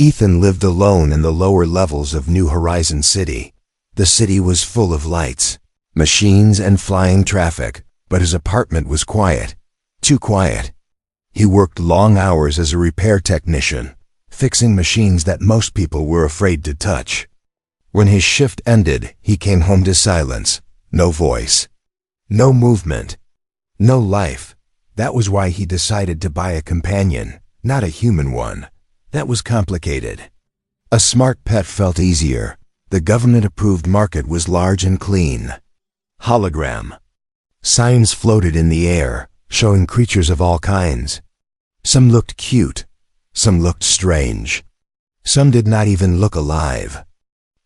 Ethan lived alone in the lower levels of New Horizon City. The city was full of lights, machines, and flying traffic, but his apartment was quiet. Too quiet. He worked long hours as a repair technician, fixing machines that most people were afraid to touch. When his shift ended, he came home to silence. No voice. No movement. No life. That was why he decided to buy a companion, not a human one. That was complicated. A smart pet felt easier. The government-approved market was large and clean. Hologram. Signs floated in the air, showing creatures of all kinds. Some looked cute. Some looked strange. Some did not even look alive.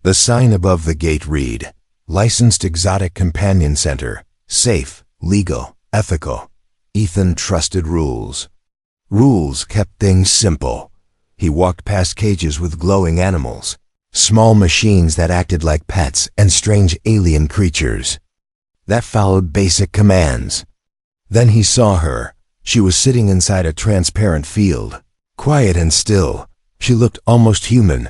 The sign above the gate read, Licensed Exotic Companion Center. Safe, legal, ethical. Ethan trusted rules. Rules kept things simple. He walked past cages with glowing animals, small machines that acted like pets, and strange alien creatures that followed basic commands. Then he saw her. She was sitting inside a transparent field, quiet and still. She looked almost human.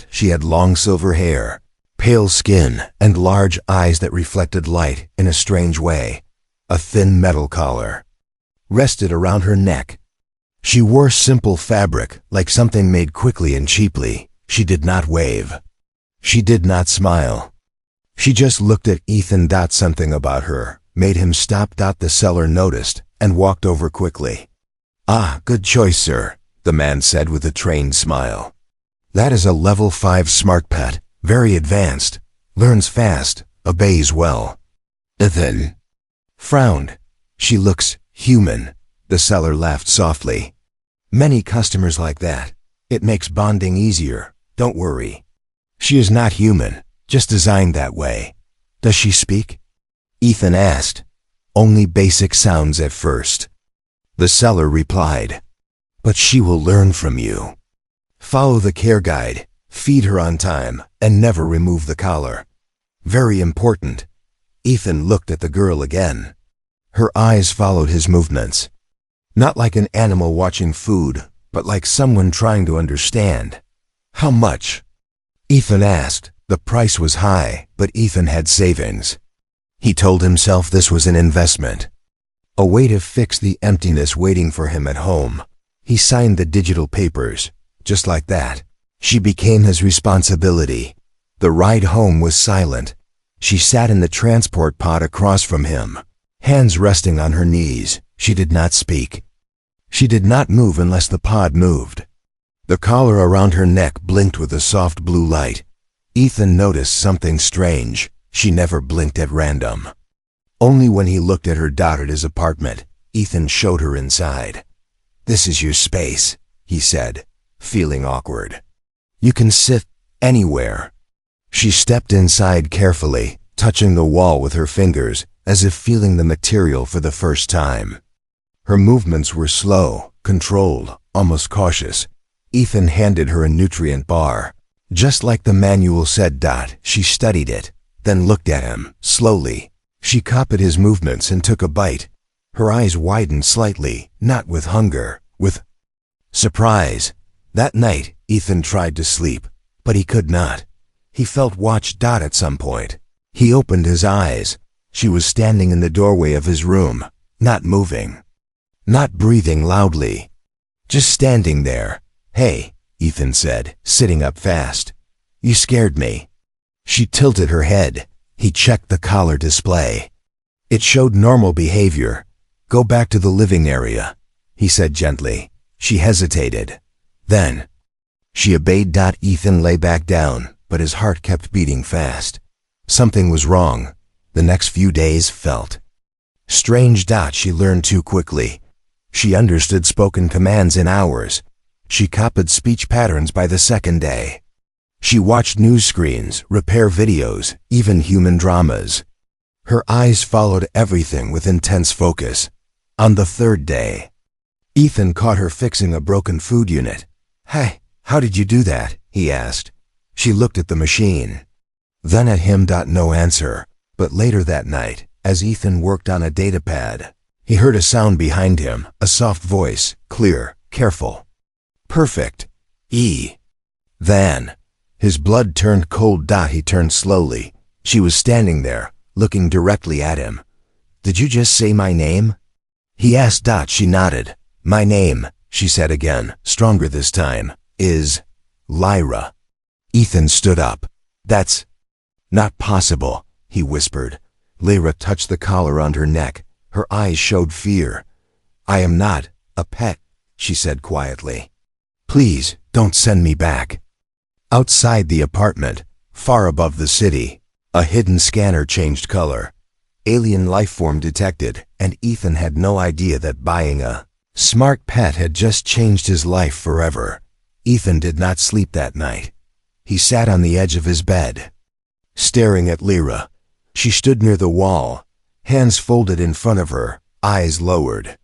She had long silver hair, pale skin, and large eyes that reflected light in a strange way. A thin metal collar rested around her neck. She wore simple fabric, like something made quickly and cheaply. She did not wave. She did not smile. She just looked at Ethan. Something about her made him stop. The seller noticed and walked over quickly. Ah, good choice, sir, the man said with a trained smile. That is a level 5 smart pet, very advanced, learns fast, obeys well. Ethan frowned. She looks human. The seller laughed softly. Many customers like that. It makes bonding easier. Don't worry. She is not human, just designed that way. Does she speak? Ethan asked. Only basic sounds at first. The seller replied. But she will learn from you. Follow the care guide, feed her on time, and never remove the collar. Very important. Ethan looked at the girl again. Her eyes followed his movements. Not like an animal watching food, but like someone trying to understand. How much? Ethan asked. The price was high, but Ethan had savings. He told himself this was an investment. A way to fix the emptiness waiting for him at home. He signed the digital papers. Just like that, she became his responsibility. The ride home was silent. She sat in the transport pod across from him, hands resting on her knees. She did not speak. She did not move unless the pod moved. The collar around her neck blinked with a soft blue light. Ethan noticed something strange. She never blinked at random. Only when he looked at her. At his apartment, Ethan showed her inside. This is your space, he said, feeling awkward. You can sit anywhere. She stepped inside carefully, touching the wall with her fingers, as if feeling the material for the first time. Her movements were slow, controlled, almost cautious. Ethan handed her a nutrient bar. Just like the manual said. She studied it, then looked at him, slowly. She copied his movements and took a bite. Her eyes widened slightly, not with hunger, with surprise. That night, Ethan tried to sleep, but he could not. He felt watched. At some point, he opened his eyes. She was standing in the doorway of his room, not moving, not breathing loudly, just standing there. Hey, Ethan said, sitting up fast. You scared me. She tilted her head. He checked the collar display. It showed normal behavior. Go back to the living area, he said gently. She hesitated. Then, she obeyed. Ethan lay back down, but his heart kept beating fast. Something was wrong. The next few days felt strange. She learned too quickly. She understood spoken commands in hours. She copied speech patterns by the second day. She watched news screens, repair videos, even human dramas. Her eyes followed everything with intense focus. On the third day, Ethan caught her fixing a broken food unit. Hey, how did you do that? He asked. She looked at the machine, then at him. No answer. But later that night, as Ethan worked on a datapad, he heard a sound behind him, a soft voice, clear, careful. Perfect. Then, his blood turned cold. He turned slowly. She was standing there, looking directly at him. "Did you just say my name?" he asked. She nodded. "My name," she said again, stronger this time, "is Lyra." Ethan stood up. "That's not possible," he whispered. Lyra touched the collar on her neck. Her eyes showed fear. "I am not a pet," she said quietly. "Please, don't send me back." Outside the apartment, far above the city, a hidden scanner changed color. Alien lifeform detected, and Ethan had no idea that buying a smart pet had just changed his life forever. Ethan did not sleep that night. He sat on the edge of his bed, staring at Lyra. She stood near the wall, hands folded in front of her, eyes lowered.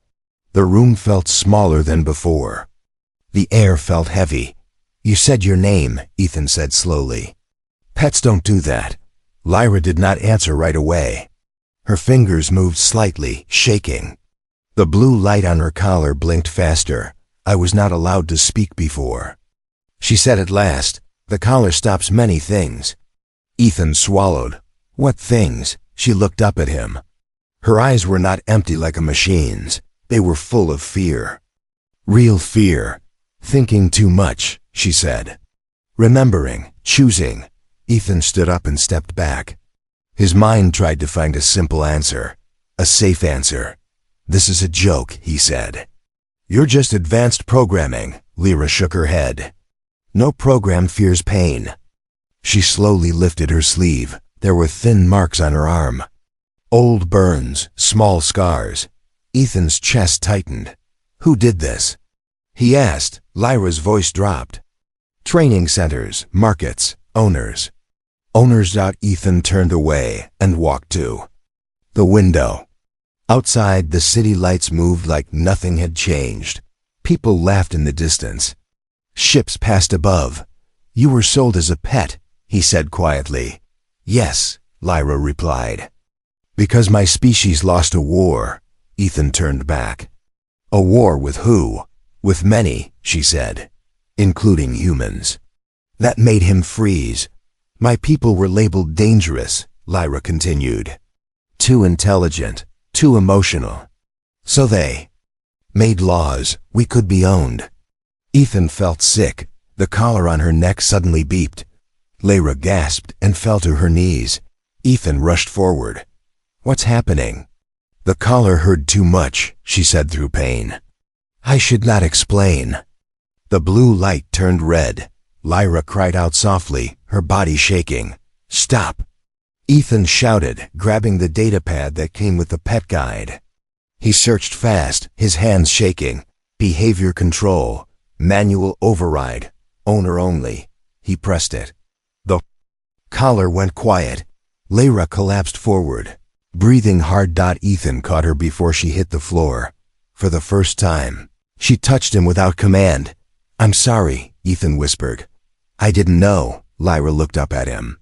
The room felt smaller than before. The air felt heavy. "You said your name," Ethan said slowly. "Pets don't do that." Lyra did not answer right away. Her fingers moved slightly, shaking. The blue light on her collar blinked faster. "I was not allowed to speak before," she said at last. "The collar stops many things." Ethan swallowed. "What things?" She looked up at him. Her eyes were not empty like a machine's. They were full of fear. Real fear. "Thinking too much," she said. "Remembering, choosing." Ethan stood up and stepped back. His mind tried to find a simple answer, a safe answer. "This is a joke," he said. "You're just advanced programming." Lyra shook her head. "No program fears pain." She slowly lifted her sleeve. There were thin marks on her arm. Old burns, small scars. Ethan's chest tightened. "Who did this?" he asked. Lyra's voice dropped. "Training centers, markets, owners." "Owners." Ethan turned away and walked to the window. Outside, the city lights moved like nothing had changed. People laughed in the distance. Ships passed above. "You were sold as a pet," he said quietly. "Yes," Lyra replied. "Because my species lost a war." Ethan turned back. "A war with who?" "With many," she said, "including humans." That made him freeze. "My people were labeled dangerous," Lyra continued. "Too intelligent, too emotional. So they made laws. We could be owned." Ethan felt sick. The collar on her neck suddenly beeped. Lyra gasped and fell to her knees. Ethan rushed forward. "What's happening?" "The collar heard too much," she said through pain. "I should not explain." The blue light turned red. Lyra cried out softly, her body shaking. "Stop!" Ethan shouted, grabbing the datapad that came with the pet guide. He searched fast, his hands shaking. "Behavior control. Manual override. Owner only." He pressed it. The collar went quiet. Lyra collapsed forward, breathing hard. Ethan caught her before she hit the floor. For the first time, she touched him without command. "I'm sorry," Ethan whispered. "I didn't know." Lyra looked up at him.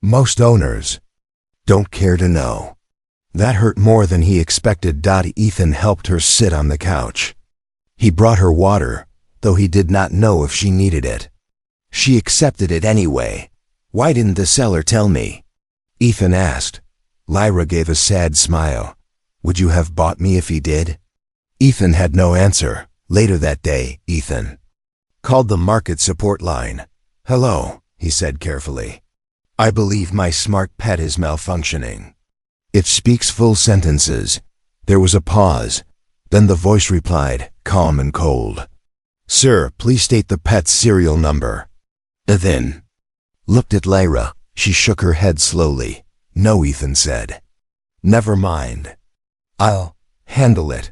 "Most owners don't care to know." That hurt more than he expected. Ethan helped her sit on the couch. He brought her water, though he did not know if she needed it. She accepted it anyway. "Why didn't the seller tell me?" Ethan asked. Lyra gave a sad smile. "Would you have bought me if he did?" Ethan had no answer. Later that day, Ethan called the market support line. "Hello," he said carefully. "I believe my smart pet is malfunctioning. It speaks full sentences." There was a pause. Then the voice replied, calm and cold. "Sir, please state the pet's serial number." Ethan looked at Lyra. She shook her head slowly. "No," Ethan said. "Never mind. I'll handle it."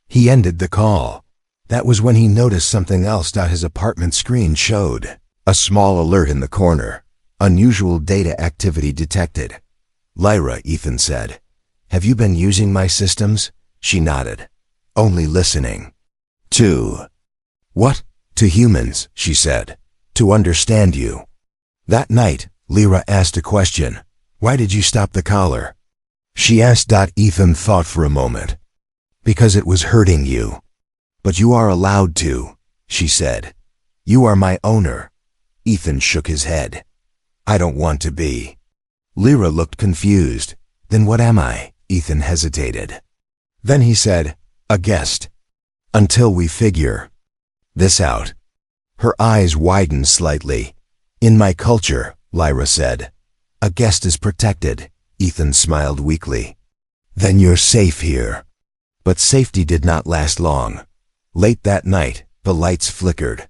He ended the call. That was when he noticed something else. His apartment screen showed a small alert in the corner. "Unusual data activity detected." "Lyra," Ethan said, "have you been using my systems?" She nodded. "Only listening." "To what?" "To humans," she said. "To understand you." That night, Lyra asked a question. "Why did you stop the collar?" She asked. Ethan thought for a moment. "Because it was hurting you." "But you are allowed to," she said. You are my owner. Ethan shook his head. I don't want to be. Lyra looked confused. Then what am I? Ethan hesitated. Then he said, a guest. Until we figure this out. Her eyes widened slightly. In my culture, Lyra said, a guest is protected. Ethan smiled weakly. Then you're safe here. But safety did not last long. Late that night, the lights flickered.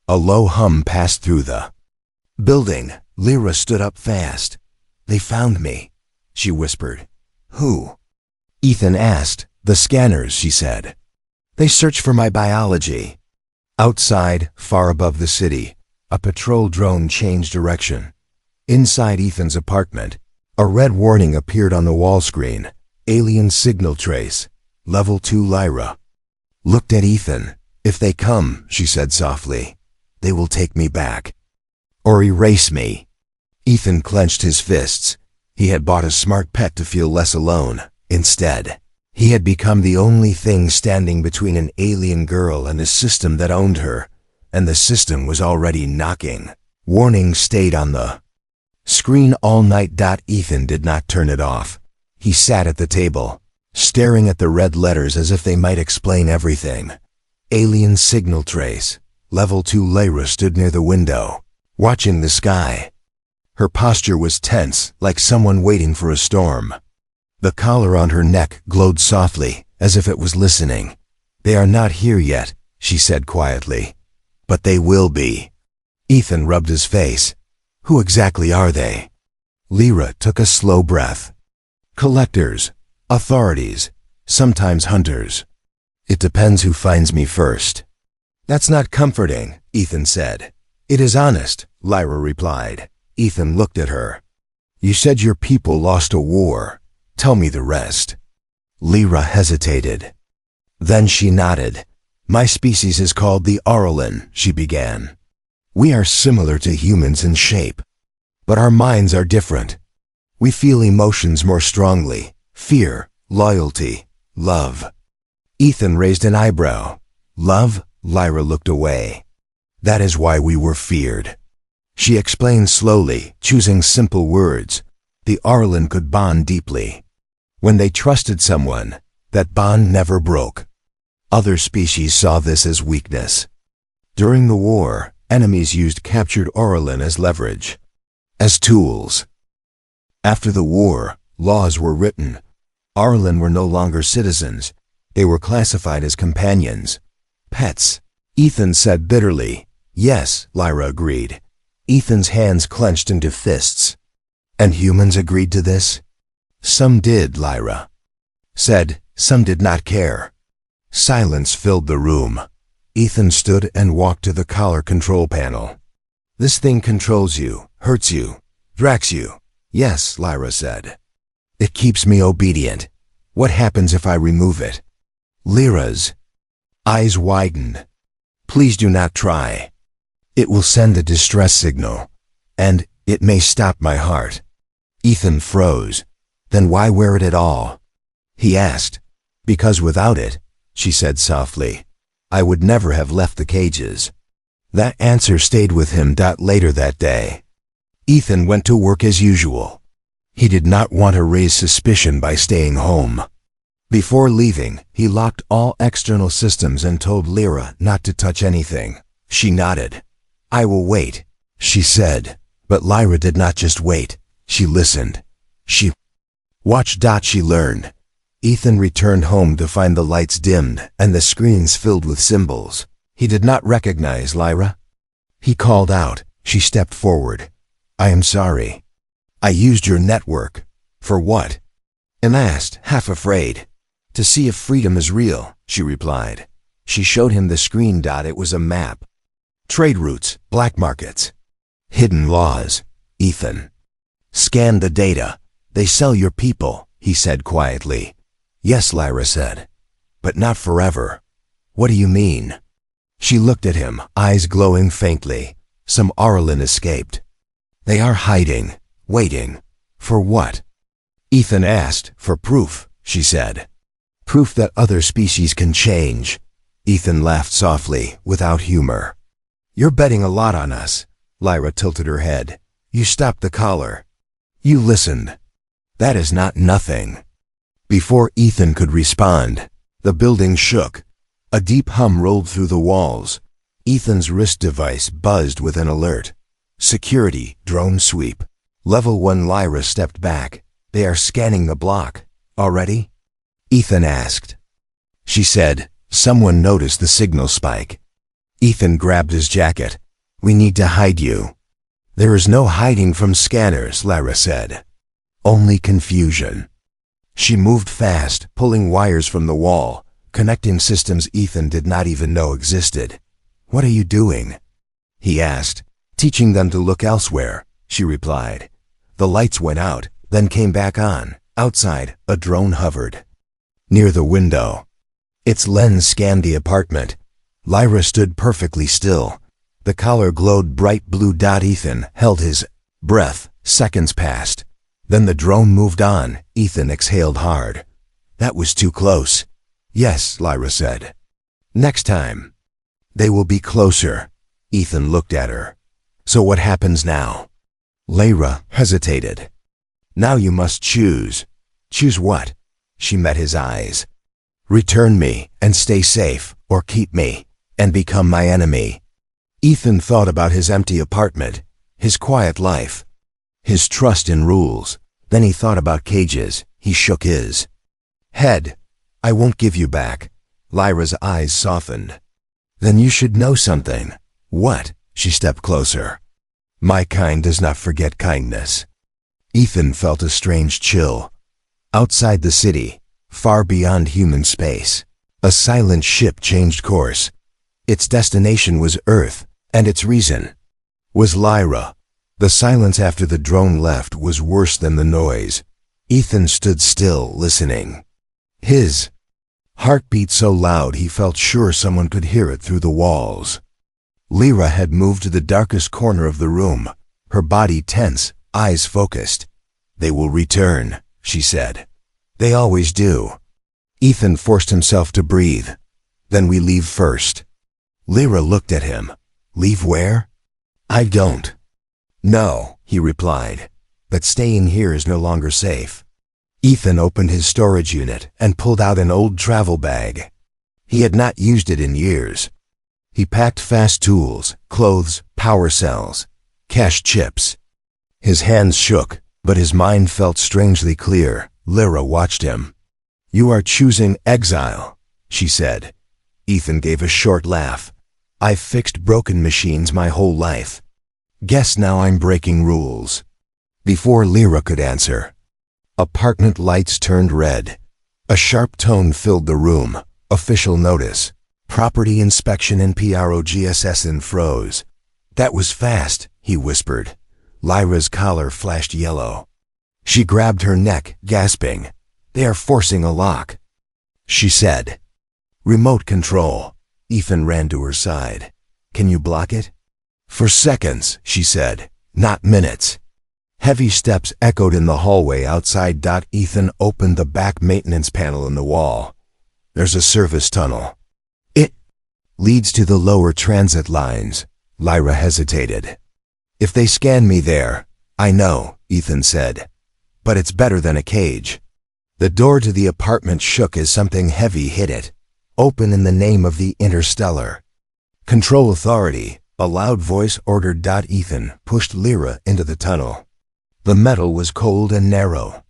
A low hum passed through the building. Lyra stood up fast. They found me, she whispered. Who? Ethan asked. The scanners, she said. They searched for my biology. Outside, far above the city, a patrol drone changed direction. Inside Ethan's apartment, a red warning appeared on the wall screen. Alien signal trace. Level 2 Lyra. Looked at Ethan. If they come, she said softly, they will take me back. Or erase me. Ethan clenched his fists. He had bought a smart pet to feel less alone. Instead, he had become the only thing standing between an alien girl and a system that owned her. And the system was already knocking. Warning stayed on the screen all night. Ethan did not turn it off. He sat at the table, staring at the red letters as if they might explain everything. Alien signal trace. Level 2 Lyra stood near the window, watching the sky. Her posture was tense, like someone waiting for a storm. The collar on her neck glowed softly, as if it was listening. They are not here yet, she said quietly. But they will be. Ethan rubbed his face. Who exactly are they? Lyra took a slow breath. Collectors, authorities, sometimes hunters. It depends who finds me first. That's not comforting, Ethan said. It is honest, Lyra replied. Ethan looked at her. You said your people lost a war. Tell me the rest. Lyra hesitated. Then she nodded. My species is called the Aurelin, she began. We are similar to humans in shape, but our minds are different. We feel emotions more strongly. Fear, loyalty, love. Ethan raised an eyebrow. Love? Lyra looked away. That is why we were feared. She explained slowly, choosing simple words. The Aurelin could bond deeply. When they trusted someone, that bond never broke. Other species saw this as weakness. During the war, enemies used captured Aurelin as leverage, as tools. After the war, laws were written. Aurelin were no longer citizens. They were classified as companions. Pets. Ethan said bitterly. Yes, Lyra agreed. Ethan's hands clenched into fists. And humans agreed to this? Some did, Lyra said. Some did not care. Silence filled the room. Ethan stood and walked to the collar control panel. This thing controls you, hurts you, drags you. Yes, Lyra said. It keeps me obedient. What happens if I remove it? Lyra's eyes widened. Please do not try. It will send a distress signal, and it may stop my heart. Ethan froze. Then why wear it at all? He asked. Because without it, she said softly, I would never have left the cages. That answer stayed with him. Later that day, Ethan went to work as usual. He did not want to raise suspicion by staying home. Before leaving, he locked all external systems and told Lyra not to touch anything. She nodded. I will wait, she said. But Lyra did not just wait. She listened. She watched. She learned. Ethan returned home to find the lights dimmed and the screens filled with symbols. He did not recognize Lyra. He called out. She stepped forward. I am sorry. I used your network. For what? And asked, half afraid. To see if freedom is real, she replied. She showed him the screen. It was a map. Trade routes, black markets, hidden laws. Ethan scanned the data. They sell your people, he said quietly. Yes, Lyra said. But not forever. What do you mean? She looked at him, eyes glowing faintly. Some Aurelin escaped. They are hiding, waiting. For what? Ethan asked. For proof, she said. Proof that other species can change. Ethan laughed softly, without humor. You're betting a lot on us. Lyra tilted her head. You stopped the collar. You listened. That is not nothing. Before Ethan could respond, the building shook. A deep hum rolled through the walls. Ethan's wrist device buzzed with an alert. Security, drone sweep. Level 1. Lyra stepped back. They are scanning the block. Already? Ethan asked. She said, someone noticed the signal spike. Ethan grabbed his jacket. We need to hide you. There is no hiding from scanners, Lyra said. Only confusion. She moved fast, pulling wires from the wall, connecting systems Ethan did not even know existed. What are you doing? He asked. Teaching them to look elsewhere, she replied. The lights went out, then came back on. Outside, a drone hovered. Near the window. Its lens scanned the apartment. Lyra stood perfectly still. The collar glowed bright blue. Ethan held his breath. Seconds passed. Then the drone moved on. Ethan exhaled hard. That was too close. Yes, Lyra said. Next time. They will be closer. Ethan looked at her. So what happens now? Lyra hesitated. Now you must choose. Choose what? She met his eyes. Return me and stay safe, or keep me and become my enemy. Ethan thought about his empty apartment, his quiet life, his trust in rules. Then he thought about cages. He shook his head. I won't give you back. Lyra's eyes softened. Then you should know something. What? She stepped closer. My kind does not forget kindness. Ethan felt a strange chill. Outside the city, far beyond human space, a silent ship changed course. Its destination was Earth, and its reason was Lyra. The silence after the drone left was worse than the noise. Ethan stood still, listening. His heart beat so loud he felt sure someone could hear it through the walls. Lyra had moved to the darkest corner of the room, her body tense, eyes focused. They will return, she said. They always do. Ethan forced himself to breathe. Then we leave first. Lyra looked at him. Leave where? I don't know, he replied. But staying here is no longer safe. Ethan opened his storage unit and pulled out an old travel bag. He had not used it in years. He packed fast tools, clothes, power cells, cache chips. His hands shook, but his mind felt strangely clear. Lyra watched him. You are choosing exile, she said. Ethan gave a short laugh. I've fixed broken machines my whole life. Guess now I'm breaking rules. Before Lyra could answer, apartment lights turned red. A sharp tone filled the room. Official notice. Property inspection in progress. And froze. That was fast, he whispered. Lyra's collar flashed yellow. She grabbed her neck, gasping. They are forcing a lock, she said. Remote control. Ethan ran to her side. Can you block it? For seconds, she said, not minutes. Heavy steps echoed in the hallway outside. Ethan opened the back maintenance panel in the wall. There's a service tunnel. It leads to the lower transit lines. Lyra hesitated. If they scan me there, I know, Ethan said. But it's better than a cage. The door to the apartment shook as something heavy hit it. Open in the name of the interstellar. Control authority, a loud voice ordered. Ethan pushed Lyra into the tunnel. The metal was cold and narrow.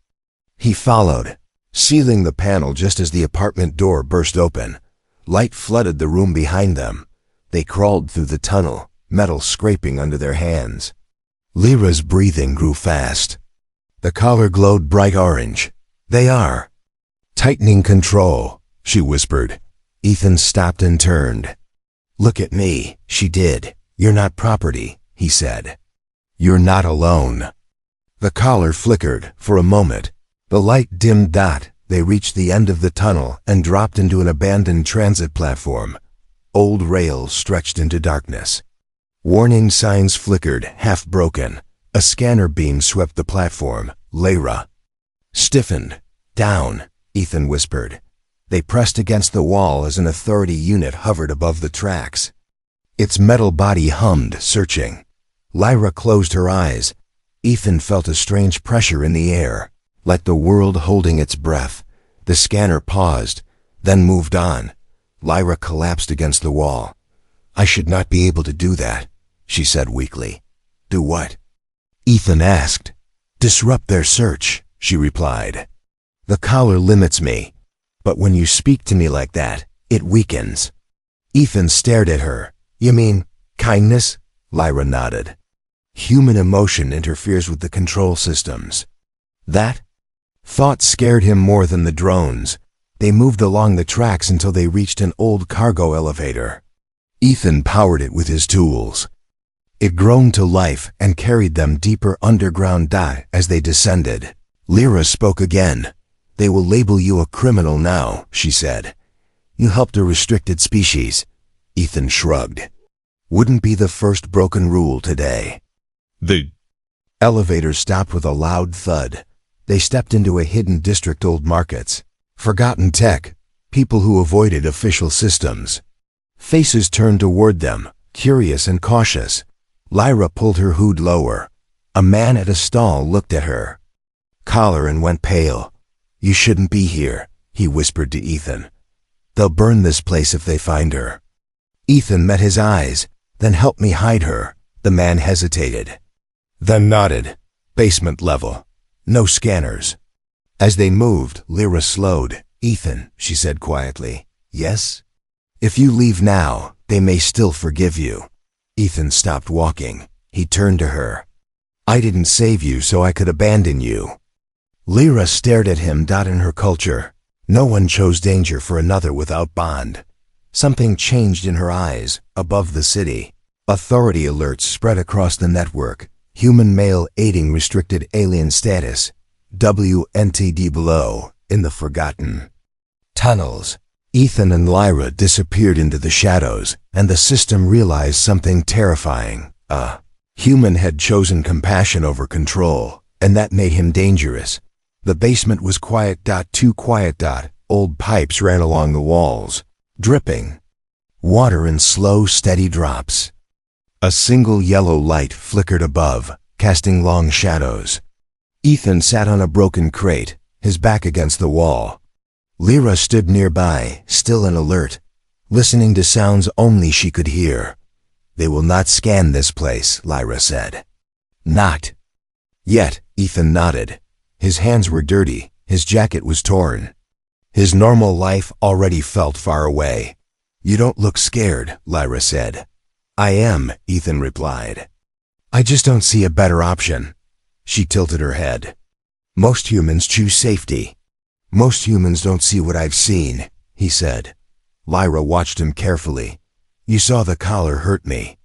He followed, sealing the panel just as the apartment door burst open. Light flooded the room behind them. They crawled through the tunnel, metal scraping under their hands. Lyra's breathing grew fast. The collar glowed bright orange. They are tightening control, she whispered. Ethan stopped and turned. Look at me, she did. You're not property, he said. You're not alone. The collar flickered for a moment. The light dimmed. They reached the end of the tunnel and dropped into an abandoned transit platform. Old rails stretched into darkness. Warning signs flickered, half broken. A scanner beam swept the platform. Lyra stiffened. Down, Ethan whispered. They pressed against the wall as an authority unit hovered above the tracks. Its metal body hummed, searching. Lyra closed her eyes. Ethan felt a strange pressure in the air, like the world holding its breath. The scanner paused, then moved on. Lyra collapsed against the wall. "I should not be able to do that," she said weakly. "Do what?" Ethan asked. "Disrupt their search," she replied. "The collar limits me, but when you speak to me like that, it weakens." Ethan stared at her. "You mean kindness?" Lyra nodded. "Human emotion interferes with the control systems." That thought scared him more than the drones. They moved along the tracks until they reached an old cargo elevator. Ethan powered it with his tools. It groaned to life and carried them deeper underground as they descended. Lyra spoke again. "They will label you a criminal now," she said. "You helped a restricted species." Ethan shrugged. "Wouldn't be the first broken rule today." The elevator stopped with a loud thud. They stepped into a hidden district. Old markets, forgotten tech, people who avoided official systems. Faces turned toward them, curious and cautious. Lyra pulled her hood lower. A man at a stall looked at her. Collar and went pale. "You shouldn't be here," he whispered to Ethan. "They'll burn this place if they find her." Ethan met his eyes. "Then help me hide her." The man hesitated, then nodded. "Basement level. No scanners." As they moved, Lyra slowed. "Ethan," she said quietly. "Yes?" "If you leave now, they may still forgive you." Ethan stopped walking. He turned to her. "I didn't save you so I could abandon you." Lyra stared at him. In her culture, no one chose danger for another without bond. Something changed in her eyes. Above the city, authority alerts spread across the network. Human male aiding restricted alien status. WNTD below, in the forgotten tunnels. Ethan and Lyra disappeared into the shadows, and the system realized something terrifying. A human had chosen compassion over control, and that made him dangerous. The basement was quiet. Too quiet. Old pipes ran along the walls, dripping water in slow, steady drops. A single yellow light flickered above, casting long shadows. Ethan sat on a broken crate, his back against the wall. Lyra stood nearby, still and alert, listening to sounds only she could hear. "They will not scan this place," Lyra said. "Not yet," Ethan nodded. His hands were dirty, his jacket was torn. His normal life already felt far away. "You don't look scared," Lyra said. "I am," Ethan replied. "I just don't see a better option." She tilted her head. "Most humans choose safety." "Most humans don't see what I've seen," he said. Lyra watched him carefully. "You saw the collar hurt me."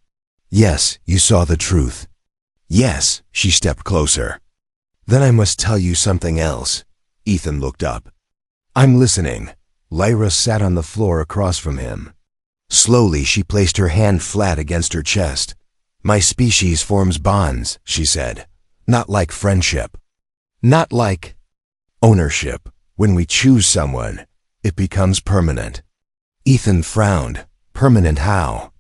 "Yes, you saw the truth." "Yes." She stepped closer. "Then I must tell you something else." Ethan looked up. "I'm listening." Lyra sat on the floor across from him. Slowly, she placed her hand flat against her chest. "My species forms bonds," she said. "Not like friendship. Not like ownership. When we choose someone, it becomes permanent." Ethan frowned. "Permanent how?"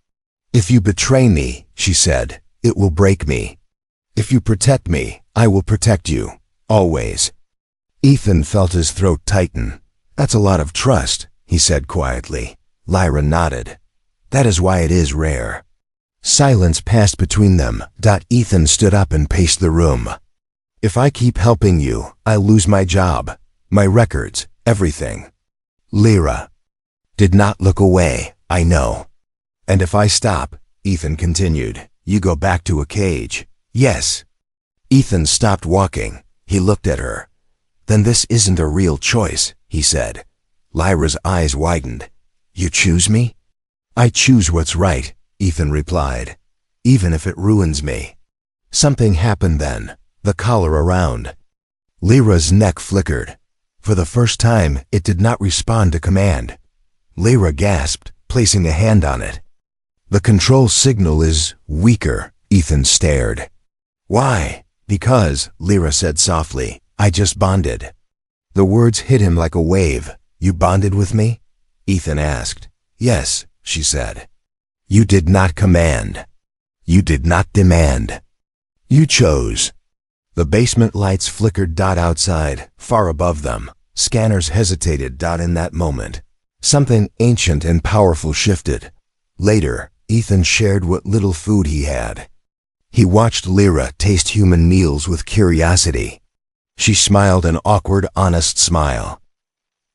"If you betray me," she said, "it will break me. If you protect me, I will protect you. Always." Ethan felt his throat tighten. "That's a lot of trust," he said quietly. Lyra nodded. "That is why it is rare." Silence passed between them. Ethan stood up and paced the room. "If I keep helping you, I'll lose my job, my records, everything." Lyra did not look away. "I know." "And if I stop," Ethan continued, "you go back to a cage." "Yes." Ethan stopped walking. He looked at her. "Then this isn't a real choice," he said. Lyra's eyes widened. "You choose me?" "I choose what's right," Ethan replied, "even if it ruins me." Something happened then, the collar around. Lyra's neck flickered. For the first time, it did not respond to command. Lyra gasped, placing a hand on it. "The control signal is weaker," Ethan stared. "Why?" "Because," Lyra said softly, "I just bonded." The words hit him like a wave. "You bonded with me?" Ethan asked. "Yes," she said. You did not command. You did not demand. You chose. The basement lights flickered outside, far above them. Scanners hesitated. In that moment, something ancient and powerful shifted. Later, Ethan shared what little food he had. He watched Lyra taste human meals with curiosity. She smiled an awkward, honest smile.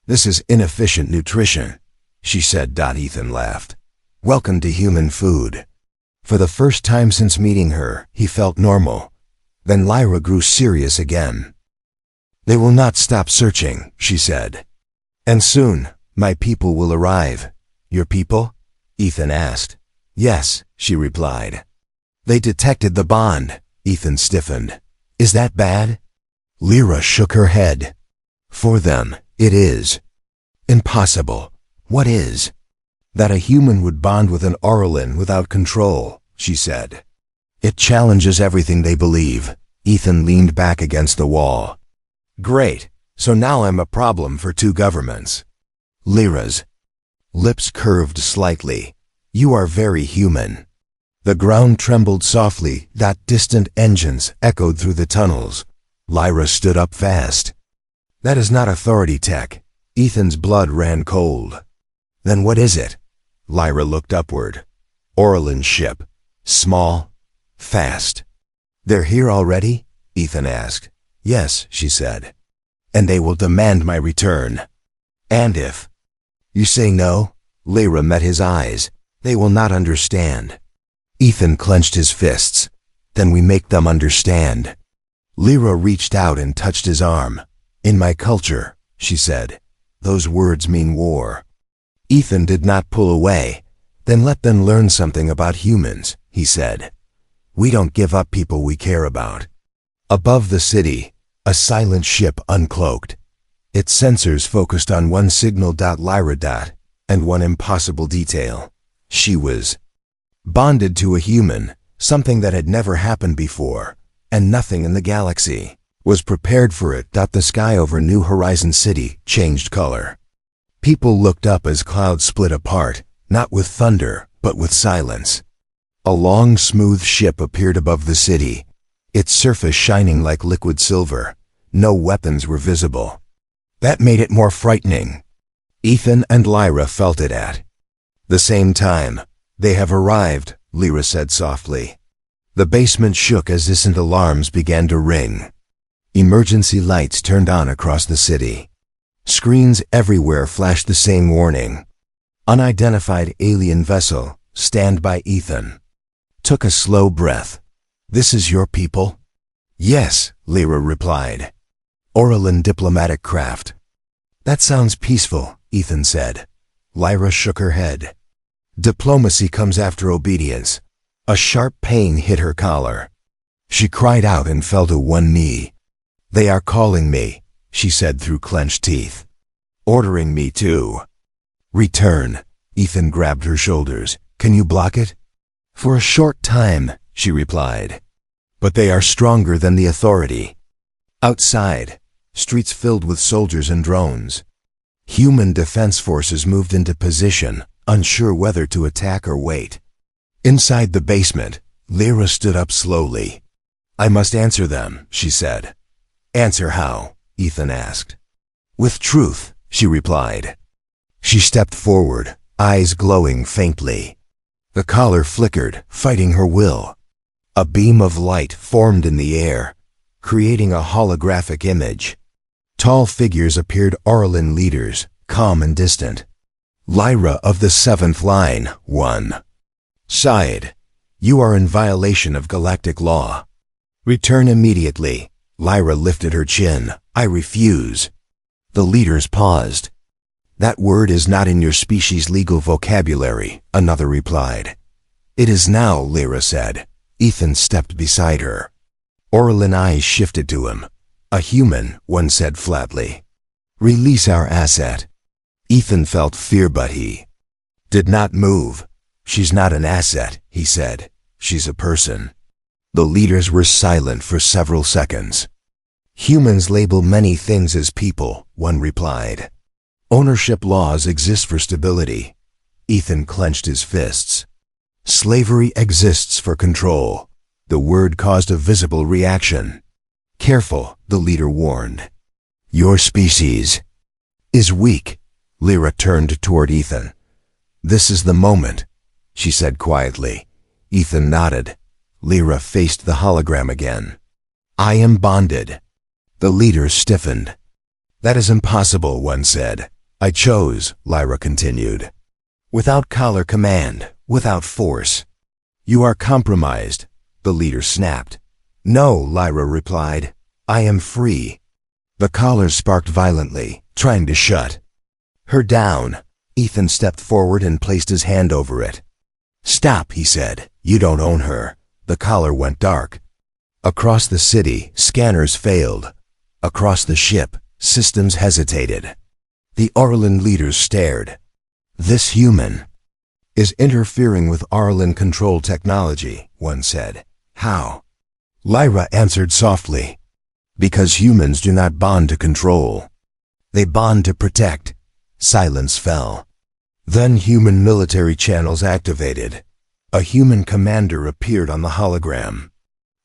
"This is inefficient nutrition," she said. Ethan laughed. "Welcome to human food." For the first time since meeting her, he felt normal. Then Lyra grew serious again. "They will not stop searching," she said. "And soon, my people will arrive." "Your people?" Ethan asked. "Yes," she replied. "They detected the bond." Ethan stiffened. "Is that bad?" Lyra shook her head. "For them, it is." "Impossible." "What is?" "That a human would bond with an Aurelin without control," she said. "It challenges everything they believe." Ethan leaned back against the wall. "Great, so now I'm a problem for two governments." Lyra's lips curved slightly. "You are very human." The ground trembled softly. Distant engines echoed through the tunnels. Lyra stood up fast. "That is not authority tech." Ethan's blood ran cold. "Then what is it?" Lyra looked upward. "Aurelin ship. Small. Fast." "They're here already?" Ethan asked. "Yes," she said. "And they will demand my return." "And if you say no?" Lyra met his eyes. "They will not understand." Ethan clenched his fists. "Then we make them understand." Lyra reached out and touched his arm. "In my culture," she said, "those words mean war." Ethan did not pull away. "Then let them learn something about humans," he said. "We don't give up people we care about." Above the city, a silent ship uncloaked. Its sensors focused on one signal. Lyra. And one impossible detail. She was bonded to a human, something that had never happened before, and nothing in the galaxy was prepared for it. The sky over New Horizon City changed color. People looked up as clouds split apart, not with thunder, but with silence. A long, smooth ship appeared above the city, its surface shining like liquid silver. No weapons were visible. That made it more frightening. Ethan and Lyra felt it at the same time. "They have arrived," Lyra said softly. The basement shook as distant alarms began to ring. Emergency lights turned on across the city. Screens everywhere flashed the same warning. "Unidentified alien vessel, stand by." Ethan took a slow breath. "This is your people?" "Yes," Lyra replied. "Aurelin diplomatic craft." "That sounds peaceful," Ethan said. Lyra shook her head. "Diplomacy comes after obedience." A sharp pain hit her collar. She cried out and fell to one knee. "They are calling me," she said through clenched teeth. "Ordering me to return." Ethan grabbed her shoulders. "Can you block it?" "For a short time," she replied. "But they are stronger than the authority." Outside, streets filled with soldiers and drones. Human defense forces moved into position, unsure whether to attack or wait. Inside the basement, Lyra stood up slowly. "I must answer them," she said. "Answer how?" Ethan asked. "With truth," she replied. She stepped forward, eyes glowing faintly. The collar flickered, fighting her will. A beam of light formed in the air, creating a holographic image. Tall figures appeared, Aurelin leaders, calm and distant. "Lyra of the seventh line, 1. Side, you are in violation of galactic law. Return immediately." Lyra lifted her chin. "I refuse." The leaders paused. "That word is not in your species' legal vocabulary," another replied. "It is now," Lyra said. Ethan stepped beside her. Aurelin eyes shifted to him. "A human," one said flatly. "Release our asset." Ethan felt fear, but he did not move. "She's not an asset," he said. "She's a person." The leaders were silent for several seconds. "Humans label many things as people," one replied. "Ownership laws exist for stability." Ethan clenched his fists. Slavery exists for control. The word caused a visible reaction. Careful, the leader warned. Your species is weak. Lyra turned toward Ethan. This is the moment, she said quietly. Ethan nodded. Lyra faced the hologram again. I am bonded. The leader stiffened. That is impossible, one said. I chose, Lyra continued. Without collar command, without force. You are compromised, the leader snapped. No, Lyra replied. I am free. The collar sparked violently, trying to shut her down. Ethan stepped forward and placed his hand over it. Stop, he said. You don't own her. The collar went dark. Across the city, scanners failed. Across the ship, systems hesitated. The Orlan leaders stared. This human is interfering with Orlan control technology, one said. How? Lyra answered softly. Because humans do not bond to control. They bond to protect. Silence fell. Then human military channels activated. A human commander appeared on the hologram.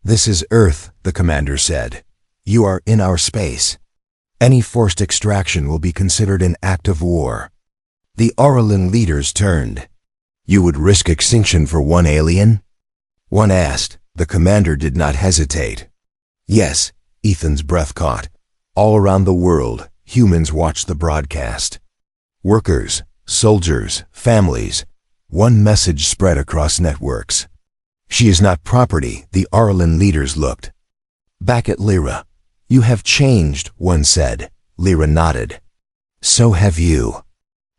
This is Earth, the commander said. You are in our space. Any forced extraction will be considered an act of war. The Orlan leaders turned. You would risk extinction for one alien? One asked. The commander did not hesitate. Yes, Ethan's breath caught. All around the world, humans watched the broadcast. Workers, soldiers, families. One message spread across networks. She is not property, the Orlan leaders looked. Back at Lyra. You have changed, one said. Lyra nodded. So have you.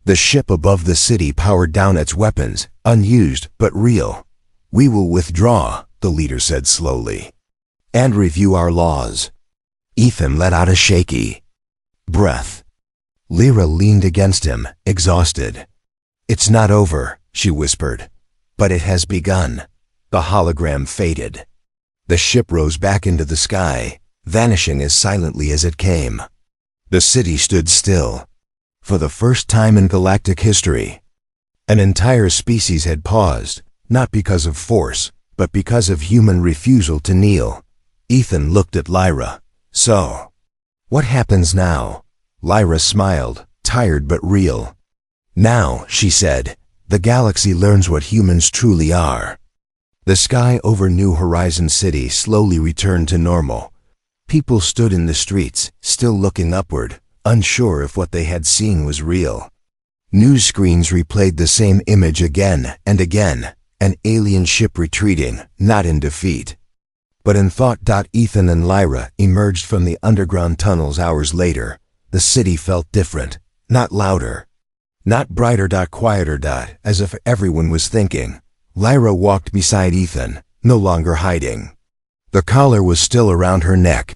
The ship above the city powered down its weapons, unused but real. We will withdraw, the leader said slowly. And review our laws. Ethan let out a shaky breath. Lyra leaned against him, exhausted. It's not over, she whispered. But it has begun. The hologram faded. The ship rose back into the sky, vanishing as silently as it came. The city stood still. For the first time in galactic history, an entire species had paused, not because of force, but because of human refusal to kneel. Ethan looked at Lyra. So, what happens now? Lyra smiled, tired but real. Now, she said, the galaxy learns what humans truly are. The sky over New Horizon City slowly returned to normal. People stood in the streets, still looking upward, unsure if what they had seen was real. News screens replayed the same image again and again, an alien ship retreating, not in defeat, but in thought. Ethan and Lyra emerged from the underground tunnels hours later. The city felt different, not louder, not brighter. Quieter. As if everyone was thinking. Lyra walked beside Ethan, no longer hiding. The collar was still around her neck,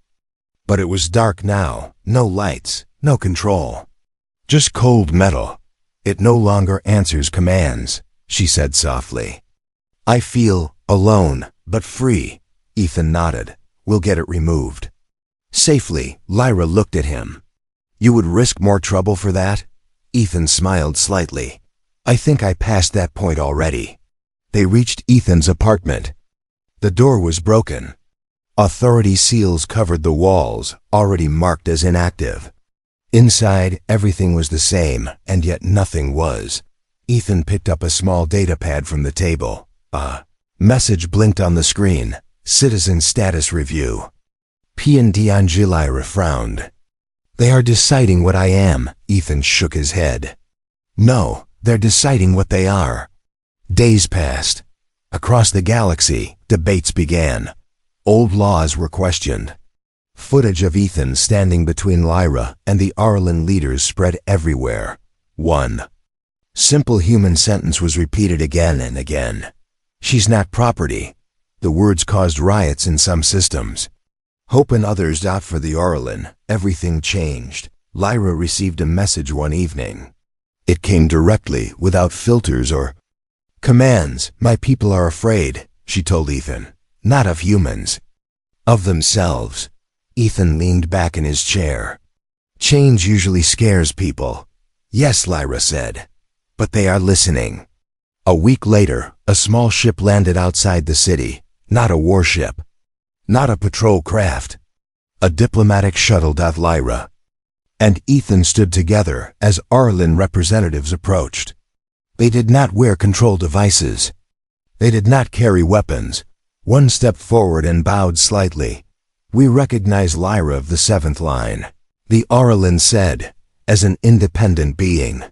but it was dark now, no lights, no control. Just cold metal. It no longer answers commands, she said softly. I feel alone, but free. Ethan nodded. We'll get it removed. Safely, Lyra looked at him. You would risk more trouble for that? Ethan smiled slightly. I think I passed that point already. They reached Ethan's apartment. The door was broken. Authority seals covered the walls, already marked as inactive. Inside, everything was the same, and yet nothing was. Ethan picked up a small datapad from the table. A message blinked on the screen. Citizen status review. P&D Lyra frowned. They are deciding what I am, Ethan shook his head. No, they're deciding what they are. Days passed. Across the galaxy, debates began. Old laws were questioned. Footage of Ethan standing between Lyra and the Orlan leaders spread everywhere. One simple human sentence was repeated again and again. She's not property. The words caused riots in some systems. Hope in others. For the Orlan, everything changed. Lyra received a message one evening. It came directly, without filters or commands. My people are afraid, she told Ethan. Not of humans. Of themselves. Ethan leaned back in his chair. Change usually scares people. Yes, Lyra said. But they are listening. A week later, a small ship landed outside the city. Not a warship. Not a patrol craft. A diplomatic shuttle. Lyra and Ethan stood together as Arlen representatives approached. They did not wear control devices. They did not carry weapons. One stepped forward and bowed slightly. "We recognize Lyra of the 7th line," the Arlen said, as an independent being.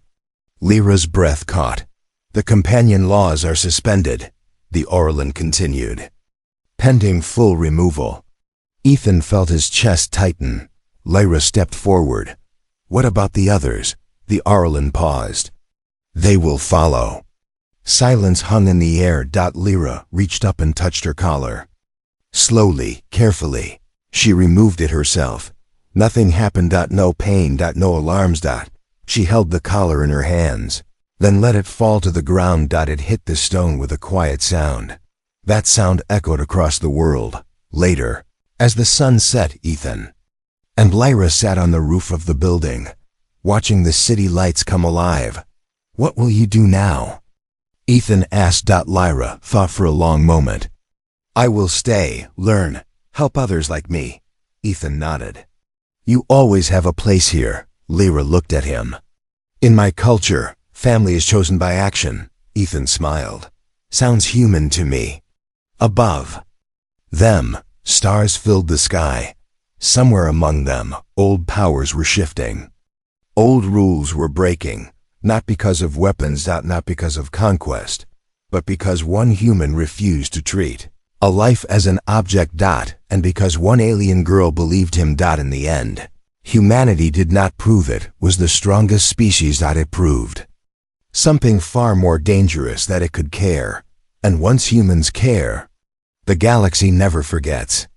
Lyra's breath caught. "The companion laws are suspended," the Arlen continued, "pending full removal." Ethan felt his chest tighten. Lyra stepped forward. "What about the others?" The Arlen paused. "They will follow." Silence hung in the air. Lyra reached up and touched her collar. Slowly, carefully, she removed it herself. Nothing happened. No pain. No alarms. She held the collar in her hands, then let it fall to the ground. It hit the stone with a quiet sound. That sound echoed across the world. Later, as the sun set, Ethan and Lyra sat on the roof of the building, watching the city lights come alive. "What will you do now?" Ethan asked. Lyra thought for a long moment. "I will stay, learn, help others like me." Ethan nodded. "You always have a place here." Lyra looked at him. "In my culture, family is chosen by action." Ethan smiled. "Sounds human to me." Above them, stars filled the sky. Somewhere among them, old powers were shifting. Old rules were breaking, not because of weapons. Not because of conquest, but because one human refused to treat a life as an object. And because one alien girl believed him. In the end, humanity did not prove it was the strongest species. It proved something far more dangerous, that it could care. And once humans care, the galaxy never forgets.